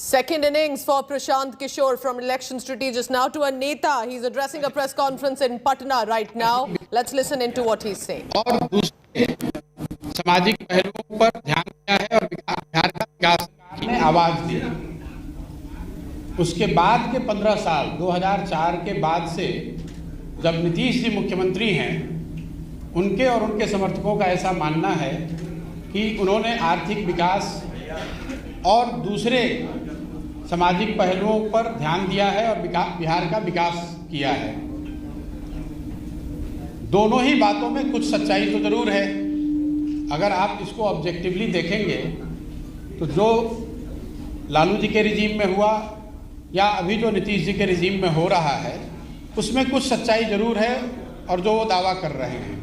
Second innings for Prashant Kishore from election strategist now to a neta. He's addressing a press conference in Patna right now. Let's listen into what he's saying. और दूसरे सामाजिक पहलुओं पर ध्यान दिया है और बिहार का विकास में आवाज दी। उसके बाद के 15 साल 2004 के बाद से जब नीतीश जी मुख्यमंत्री हैं, उनके और उनके समर्थकों का ऐसा मानना है कि उन्होंने आर्थिक विकास और दूसरे सामाजिक पहलुओं पर ध्यान दिया है और बिहार का विकास किया है। दोनों ही बातों में कुछ सच्चाई तो जरूर है। अगर आप इसको ऑब्जेक्टिवली देखेंगे तो जो लालू जी के रिजीम में हुआ या अभी जो नीतीश जी के रिजीम में हो रहा है, उसमें कुछ सच्चाई जरूर है और जो वो दावा कर रहे हैं।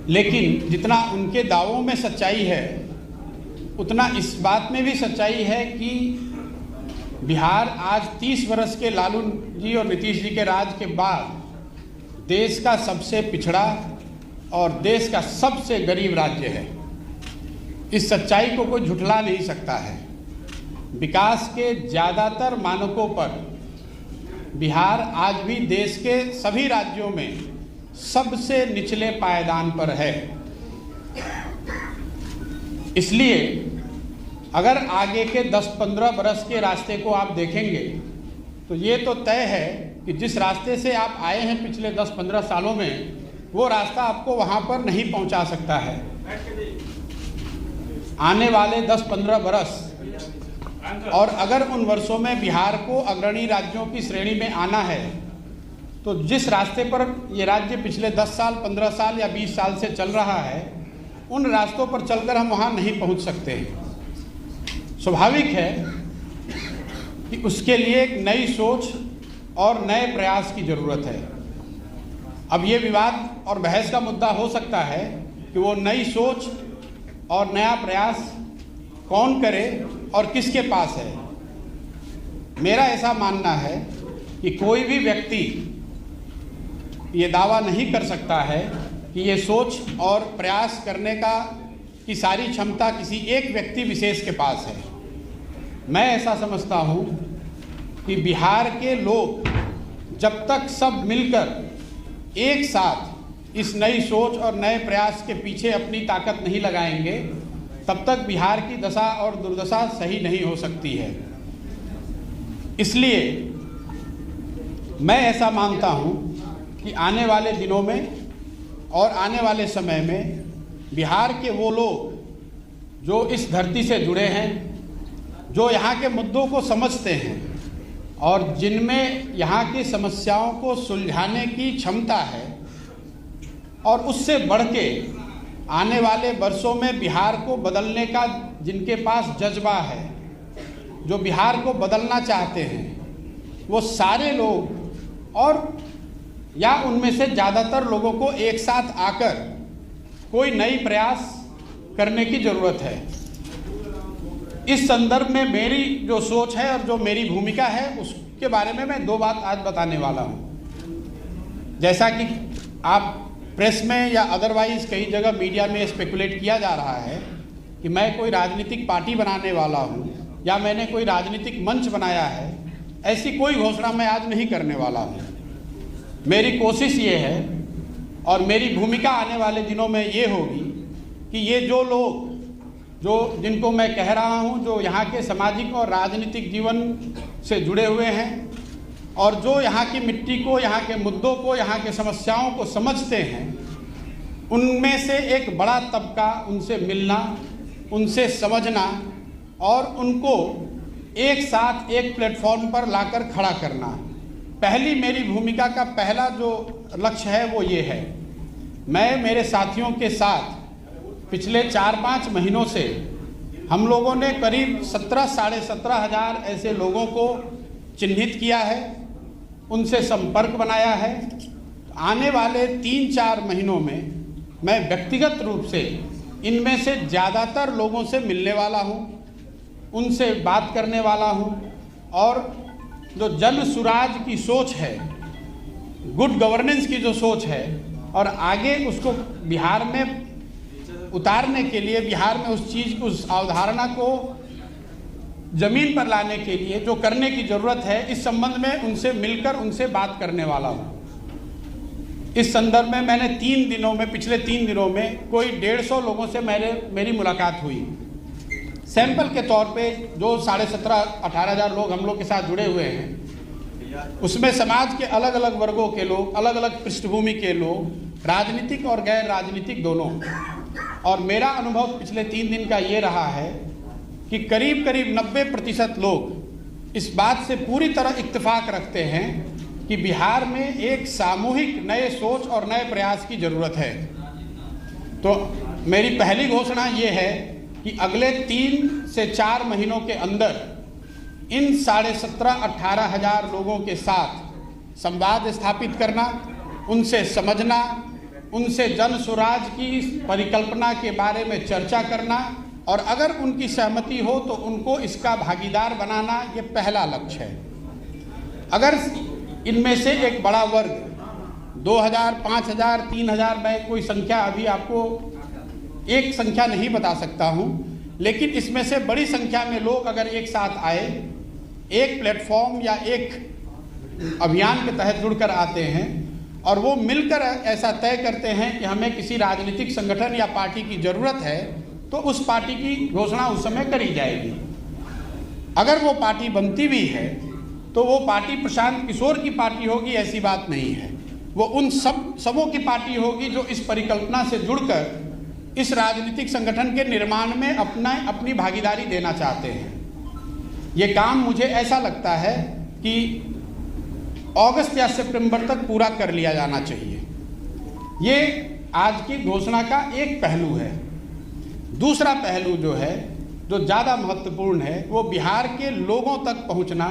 लेकिन जितना उनके दावों में सच्चाई है, उतना इस बात में भी सच्चाई है कि बिहार आज 30 वर्ष के लालू जी और नीतीश जी के राज के बाद देश का सबसे पिछड़ा और देश का सबसे गरीब राज्य है। इस सच्चाई को कोई झुठला नहीं सकता है। विकास के ज़्यादातर मानकों पर बिहार आज भी देश के सभी राज्यों में सबसे निचले पायदान पर है। इसलिए अगर आगे के 10-15 बरस के रास्ते को आप देखेंगे तो ये तो तय है कि जिस रास्ते से आप आए हैं पिछले 10-15 सालों में, वो रास्ता आपको वहाँ पर नहीं पहुँचा सकता है। आने वाले 10-15 बरस और अगर उन वर्षों में बिहार को अग्रणी राज्यों की श्रेणी में आना है तो जिस रास्ते पर ये राज्य पिछले 10 साल, 15 साल या 20 साल से चल रहा है, उन रास्तों पर चलकर हम वहाँ नहीं पहुँच सकते। स्वाभाविक है कि उसके लिए एक नई सोच और नए प्रयास की ज़रूरत है। अब ये विवाद और बहस का मुद्दा हो सकता है कि वो नई सोच और नया प्रयास कौन करे और किसके पास है। मेरा ऐसा मानना है कि कोई भी व्यक्ति ये दावा नहीं कर सकता है कि ये सोच और प्रयास करने की सारी क्षमता किसी एक व्यक्ति विशेष के पास है। मैं ऐसा समझता हूँ कि बिहार के लोग जब तक सब मिलकर एक साथ इस नई सोच और नए प्रयास के पीछे अपनी ताकत नहीं लगाएंगे, तब तक बिहार की दशा और दुर्दशा सही नहीं हो सकती है। इसलिए मैं ऐसा मानता हूँ कि आने वाले दिनों में और आने वाले समय में बिहार के वो लोग जो इस धरती से जुड़े हैं, जो यहाँ के मुद्दों को समझते हैं और जिनमें यहाँ की समस्याओं को सुलझाने की क्षमता है, और उससे बढ़ के आने वाले वर्षों में बिहार को बदलने का जिनके पास जज्बा है, जो बिहार को बदलना चाहते हैं, वो सारे लोग और या उनमें से ज़्यादातर लोगों को एक साथ आकर कोई नई प्रयास करने की ज़रूरत है। इस संदर्भ में मेरी जो सोच है और जो मेरी भूमिका है, उसके बारे में मैं 2 बात आज बताने वाला हूँ। जैसा कि आप प्रेस में या अदरवाइज कई जगह मीडिया में स्पेकुलेट किया जा रहा है कि मैं कोई राजनीतिक पार्टी बनाने वाला हूँ या मैंने कोई राजनीतिक मंच बनाया है, ऐसी कोई घोषणा मैं आज नहीं करने वाला हूँ। मेरी कोशिश ये है और मेरी भूमिका आने वाले दिनों में ये होगी कि ये जो लोग जिनको मैं कह रहा हूँ, जो यहाँ के सामाजिक और राजनीतिक जीवन से जुड़े हुए हैं और जो यहाँ की मिट्टी को, यहाँ के मुद्दों को, यहाँ के समस्याओं को समझते हैं, उनमें से एक बड़ा तबका उनसे मिलना, उनसे समझना और उनको एक साथ एक प्लेटफॉर्म पर लाकर खड़ा करना। पहली मेरी भूमिका का पहला जो लक्ष्य है वो ये है। मैं मेरे साथियों के साथ पिछले 4-5 महीनों से हम लोगों ने करीब 17,000-17,500 ऐसे लोगों को चिन्हित किया है, उनसे संपर्क बनाया है। आने वाले 3-4 महीनों में मैं व्यक्तिगत रूप से इनमें से ज़्यादातर लोगों से मिलने वाला हूँ, उनसे बात करने वाला हूँ और जो जन सुराज की सोच है, गुड गवर्नेंस की जो सोच है, और आगे उसको बिहार में उतारने के लिए, बिहार में उस चीज़, उस अवधारणा को जमीन पर लाने के लिए जो करने की जरूरत है, इस संबंध में उनसे मिलकर उनसे बात करने वाला हूँ। इस संदर्भ में मैंने पिछले 3 दिनों में कोई 150 लोगों से मेरी मुलाकात हुई। सैंपल के तौर पे जो 17,500-18 हज़ार लोग हम लोग के साथ जुड़े हुए हैं, उसमें समाज के अलग अलग वर्गों के लोग, अलग अलग पृष्ठभूमि के लोग, राजनीतिक और गैर राजनीतिक दोनों। और मेरा अनुभव पिछले 3 दिन का ये रहा है कि करीब करीब 90% लोग इस बात से पूरी तरह इत्तेफाक रखते हैं कि बिहार में एक सामूहिक नए सोच और नए प्रयास की ज़रूरत है। तो मेरी पहली घोषणा ये है कि अगले 3 से 4 महीनों के अंदर इन 17,500-18 हज़ार लोगों के साथ संवाद स्थापित करना, उनसे समझना, उनसे जन स्वराज की परिकल्पना के बारे में चर्चा करना और अगर उनकी सहमति हो तो उनको इसका भागीदार बनाना, ये पहला लक्ष्य है। अगर इनमें से एक बड़ा वर्ग 2,000, 5,000, 3,000, मैं कोई संख्या अभी आपको एक संख्या नहीं बता सकता हूँ, लेकिन इसमें से बड़ी संख्या में लोग अगर एक साथ आए, एक प्लेटफॉर्म या एक अभियान के तहत जुड़कर आते हैं और वो मिलकर ऐसा तय करते हैं कि हमें किसी राजनीतिक संगठन या पार्टी की ज़रूरत है, तो उस पार्टी की घोषणा उस समय करी जाएगी। अगर वो पार्टी बनती भी है तो वो पार्टी प्रशांत किशोर की पार्टी होगी, ऐसी बात नहीं है। वो उन सबों की पार्टी होगी जो इस परिकल्पना से जुड़कर इस राजनीतिक संगठन के निर्माण में अपनी भागीदारी देना चाहते हैं। ये काम मुझे ऐसा लगता है कि अगस्त या सितंबर तक पूरा कर लिया जाना चाहिए। ये आज की घोषणा का एक पहलू है। दूसरा पहलू जो है, जो ज़्यादा महत्वपूर्ण है, वो बिहार के लोगों तक पहुंचना,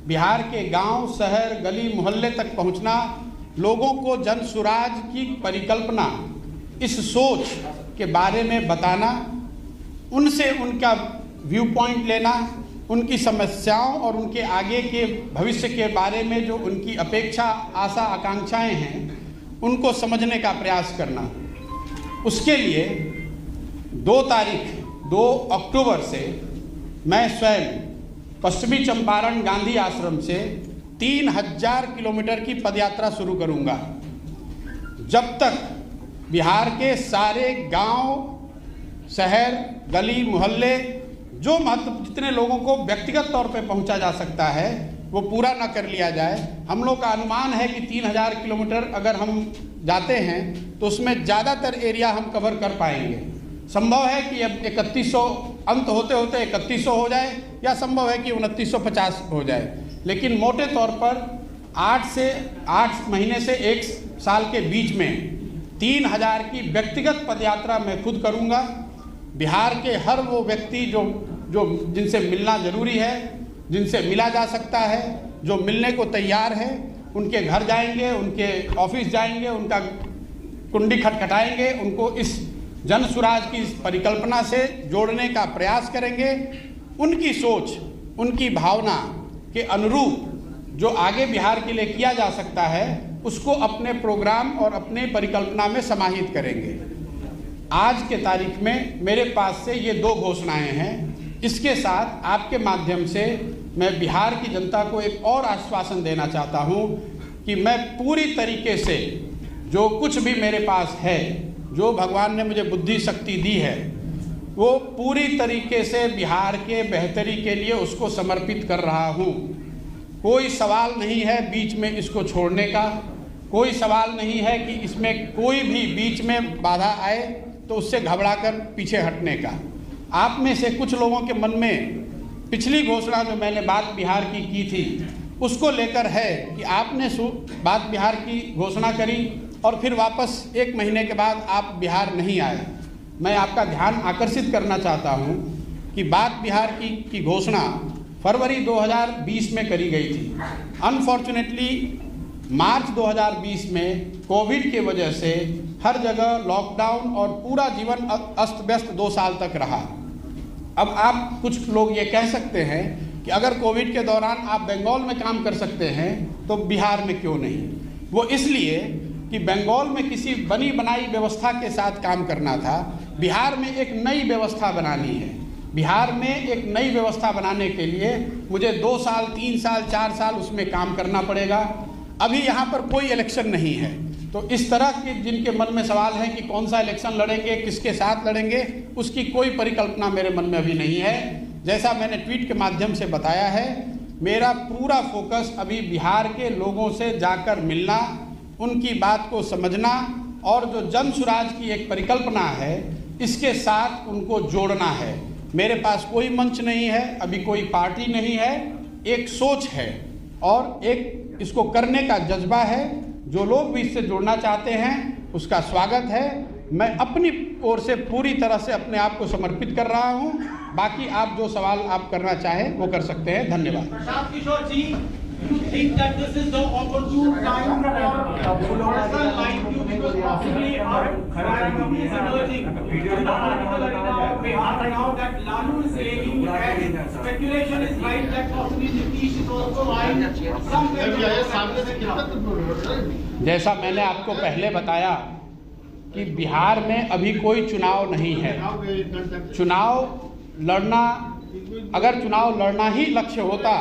बिहार के गांव, शहर, गली मोहल्ले तक पहुंचना, लोगों को जन स्वराज की परिकल्पना, इस सोच के बारे में बताना, उनसे उनका व्यू पॉइंट लेना, उनकी समस्याओं और उनके आगे के भविष्य के बारे में जो उनकी अपेक्षा, आशा, आकांक्षाएं हैं, उनको समझने का प्रयास करना। उसके लिए 2 अक्टूबर से मैं स्वयं पश्चिमी चंपारण गांधी आश्रम से 3,000 किलोमीटर की पदयात्रा शुरू करूंगा। जब तक बिहार के सारे गांव, शहर, गली मोहल्ले, जो जितने लोगों को व्यक्तिगत तौर पे पहुंचा जा सकता है, वो पूरा ना कर लिया जाए। हम लोग का अनुमान है कि 3,000 किलोमीटर अगर हम जाते हैं तो उसमें ज़्यादातर एरिया हम कवर कर पाएंगे। संभव है कि अब 3100 अंत होते होते 3100 हो जाए, या संभव है कि 2950 हो जाए, लेकिन मोटे तौर पर 8 महीने से 1 साल के बीच में 3,000 की व्यक्तिगत पदयात्रा मैं खुद करूंगा। बिहार के हर वो व्यक्ति जो जिनसे मिलना ज़रूरी है, जिनसे मिला जा सकता है, जो मिलने को तैयार है, उनके घर जाएंगे, उनके ऑफिस जाएंगे, उनका कुंडी खटखटाएंगे, उनको इस जन स्वराज की परिकल्पना से जोड़ने का प्रयास करेंगे। उनकी सोच, उनकी भावना के अनुरूप जो आगे बिहार के लिए किया जा सकता है, उसको अपने प्रोग्राम और अपने परिकल्पना में समाहित करेंगे। आज के तारीख में मेरे पास से ये 2 घोषणाएं हैं। इसके साथ आपके माध्यम से मैं बिहार की जनता को एक और आश्वासन देना चाहता हूं कि मैं पूरी तरीके से जो कुछ भी मेरे पास है, जो भगवान ने मुझे बुद्धि शक्ति दी है, वो पूरी तरीके से बिहार के बेहतरी के लिए उसको समर्पित कर रहा हूँ। कोई सवाल नहीं है बीच में इसको छोड़ने का, कोई सवाल नहीं है कि इसमें कोई भी बीच में बाधा आए तो उससे घबराकर पीछे हटने का। आप में से कुछ लोगों के मन में पिछली घोषणा जो मैंने बात बिहार की थी, उसको लेकर है कि आपने बात बिहार की घोषणा करी और फिर वापस 1 महीने के बाद आप बिहार नहीं आए। मैं आपका ध्यान आकर्षित करना चाहता हूं कि बात बिहार की घोषणा फरवरी 2020 में करी गई थी। अनफॉर्चुनेटली मार्च 2020 में कोविड की वजह से हर जगह लॉकडाउन और पूरा जीवन अस्त व्यस्त 2 साल तक रहा। अब आप कुछ लोग ये कह सकते हैं कि अगर कोविड के दौरान आप बंगाल में काम कर सकते हैं तो बिहार में क्यों नहीं। वो इसलिए कि बंगाल में किसी बनी बनाई व्यवस्था के साथ काम करना था, बिहार में एक नई व्यवस्था बनानी है। बिहार में एक नई व्यवस्था बनाने के लिए मुझे 2 साल, 3 साल, 4 साल उसमें काम करना पड़ेगा। अभी यहाँ पर कोई इलेक्शन नहीं है, तो इस तरह के जिनके मन में सवाल है कि कौन सा इलेक्शन लड़ेंगे, किसके साथ लड़ेंगे, उसकी कोई परिकल्पना मेरे मन में अभी नहीं है। जैसा मैंने ट्वीट के माध्यम से बताया है, मेरा पूरा फोकस अभी बिहार के लोगों से जाकर मिलना, उनकी बात को समझना और जो जन सुराज की एक परिकल्पना है इसके साथ उनको जोड़ना है। मेरे पास कोई मंच नहीं है, अभी कोई पार्टी नहीं है, एक सोच है और एक इसको करने का जज्बा है। जो लोग भी इससे जुड़ना चाहते हैं उसका स्वागत है। मैं अपनी ओर से पूरी तरह से अपने आप को समर्पित कर रहा हूं। बाकी आप जो सवाल आप करना चाहें वो कर सकते हैं। धन्यवाद। प्रशांत किशोर जी, you think that this is the opportune time for personal line view because possibly our family is emerging in the political arena of Bihar now that Lalu is saying and speculation is right that possibly Nitish is also eyeing some जैसा मैंने आपको पहले बताया कि बिहार में अभी कोई चुनाव नहीं है। चुनाव लड़ना, अगर चुनाव लड़ना ही लक्ष्य होता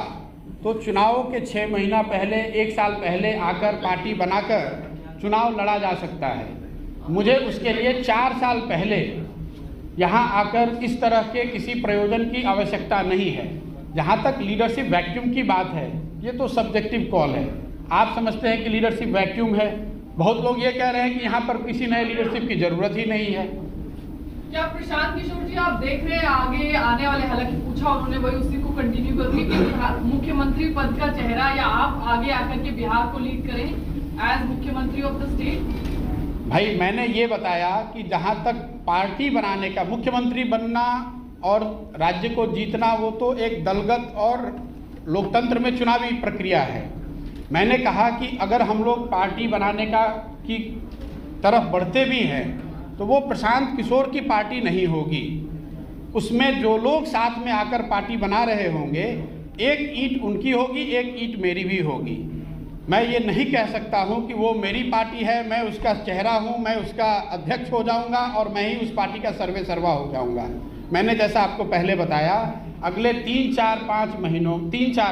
तो चुनाव के 6 महीना पहले, 1 साल पहले आकर पार्टी बनाकर चुनाव लड़ा जा सकता है। मुझे उसके लिए 4 साल पहले यहाँ आकर इस तरह के किसी प्रयोजन की आवश्यकता नहीं है। जहाँ तक लीडरशिप वैक्यूम की बात है, ये तो सब्जेक्टिव कॉल है। आप समझते हैं कि लीडरशिप वैक्यूम है, बहुत लोग ये कह रहे हैं कि यहाँ पर किसी नए लीडरशिप की जरूरत ही नहीं है। क्या प्रशांत किशोर जी आप देख रहे हैं आगे आने वाले, हालांकि पूछा उन्होंने वही उसी को कंटिन्यू करूंगी कि मुख्यमंत्री पद का चेहरा या आप आगे आकर के बिहार को लीड करें एज मुख्यमंत्री ऑफ द स्टेट? भाई मैंने ये बताया कि जहाँ तक पार्टी बनाने का, मुख्यमंत्री बनना और राज्य को जीतना वो तो एक दलगत और लोकतंत्र में चुनावी प्रक्रिया है। मैंने कहा कि अगर हम लोग पार्टी बनाने की तरफ बढ़ते भी हैं तो वो प्रशांत किशोर की पार्टी नहीं होगी। उसमें जो लोग साथ में आकर पार्टी बना रहे होंगे, एक ईंट उनकी होगी, एक ईंट मेरी भी होगी। मैं ये नहीं कह सकता हूँ कि वो मेरी पार्टी है, मैं उसका चेहरा हूँ, मैं उसका अध्यक्ष हो जाऊँगा और मैं ही उस पार्टी का सर्वे सर्वा हो जाऊँगा। मैंने जैसा आपको पहले बताया, अगले 3-4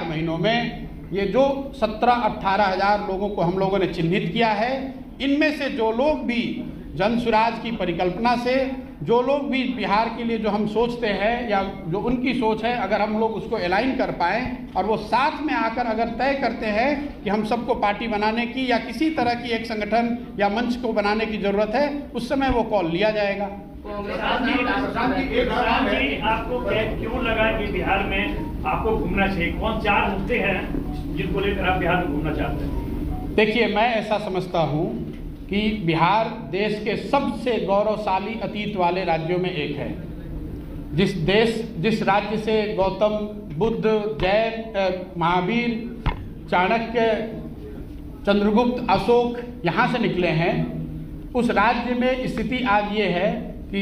महीनों में ये जो 17-18 हज़ार लोगों को हम लोगों ने चिन्हित किया है, इनमें से जो लोग भी जन सुराज की परिकल्पना से, जो लोग भी बिहार के लिए जो हम सोचते हैं या जो उनकी सोच है, अगर हम लोग उसको अलाइन कर पाएँ और वो साथ में आकर अगर तय करते हैं कि हम सबको पार्टी बनाने की या किसी तरह की एक संगठन या मंच को बनाने की ज़रूरत है, उस समय वो कॉल लिया जाएगा। आपको क्यों लगा कि बिहार में आपको घूमना चाहिए? कौन 4 मुद्दे हैं जिनको लेकर आप बिहार में घूमना चाहते हैं? देखिए, मैं ऐसा समझता हूँ कि बिहार देश के सबसे गौरवशाली अतीत वाले राज्यों में एक है। जिस राज्य से गौतम बुद्ध, जैन, महावीर, चाणक्य, चंद्रगुप्त, अशोक यहाँ से निकले हैं, उस राज्य में स्थिति आज ये है कि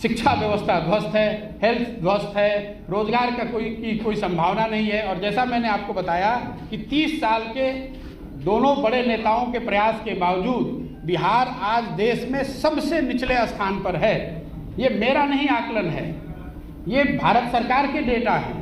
शिक्षा व्यवस्था ध्वस्त है, हेल्थ ध्वस्त है, रोजगार का कोई संभावना नहीं है। और जैसा मैंने आपको बताया कि 30 साल के दोनों बड़े नेताओं के प्रयास के बावजूद बिहार आज देश में सबसे निचले स्थान पर है। ये मेरा नहीं आकलन है, ये भारत सरकार के डेटा है।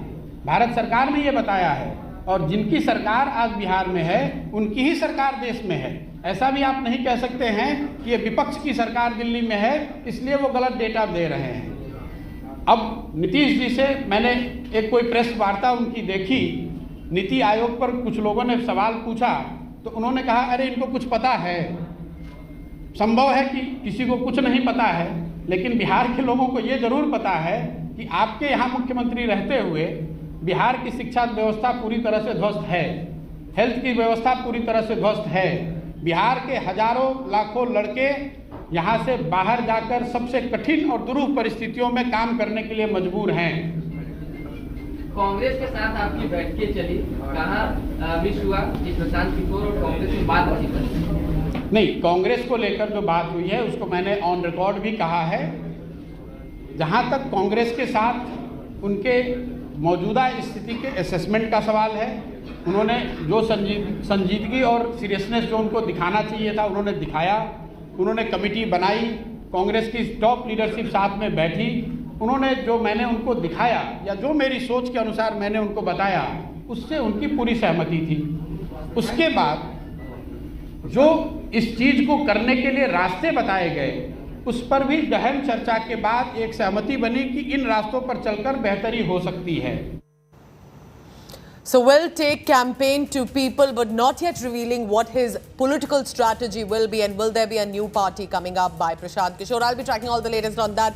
भारत सरकार ने ये बताया है और जिनकी सरकार आज बिहार में है उनकी ही सरकार देश में है। ऐसा भी आप नहीं कह सकते हैं कि ये विपक्ष की सरकार दिल्ली में है इसलिए वो गलत डेटा दे रहे हैं। अब नीतीश जी से मैंने एक कोई प्रेस वार्ता उनकी देखी, नीति आयोग पर कुछ लोगों ने सवाल पूछा तो उन्होंने कहा अरे इनको कुछ पता है। संभव है कि किसी को कुछ नहीं पता है, लेकिन बिहार के लोगों को ये ज़रूर पता है कि आपके यहाँ मुख्यमंत्री रहते हुए बिहार की शिक्षा व्यवस्था पूरी तरह से ध्वस्त है, हेल्थ की व्यवस्था पूरी तरह से ध्वस्त है। बिहार के हजारों लाखों लड़के यहाँ से बाहर जाकर सबसे कठिन और दुरूह परिस्थितियों में काम करने के लिए मजबूर हैं। कांग्रेस के साथ आपकी बैठकें चली, कहाँ विश हुआ कि प्रशांत किशोर और कांग्रेस की बात नहीं, कांग्रेस को लेकर जो बात हुई है उसको मैंने ऑन रिकॉर्ड भी कहा है। जहाँ तक कांग्रेस के साथ उनके मौजूदा स्थिति के असेसमेंट का सवाल है, उन्होंने जो संजीदगी और सीरियसनेस जो उनको दिखाना चाहिए था उन्होंने दिखाया। उन्होंने कमेटी बनाई, कांग्रेस की टॉप लीडरशिप साथ में बैठी उन्होंने जो मैंने उनको दिखाया या जो मेरी सोच के अनुसार मैंने उनको बताया, उससे उनकी पूरी सहमति थी। उसके बाद जो इस चीज़ को करने के लिए रास्ते बताए गए, उस पर भी गहन चर्चा के बाद एक सहमति बनी कि इन रास्तों पर चलकर बेहतरी हो सकती है। So will take campaign to people, but not yet revealing what his political strategy will be, and will there be a new party coming up by Prashant Kishore? I'll be tracking all the latest on that.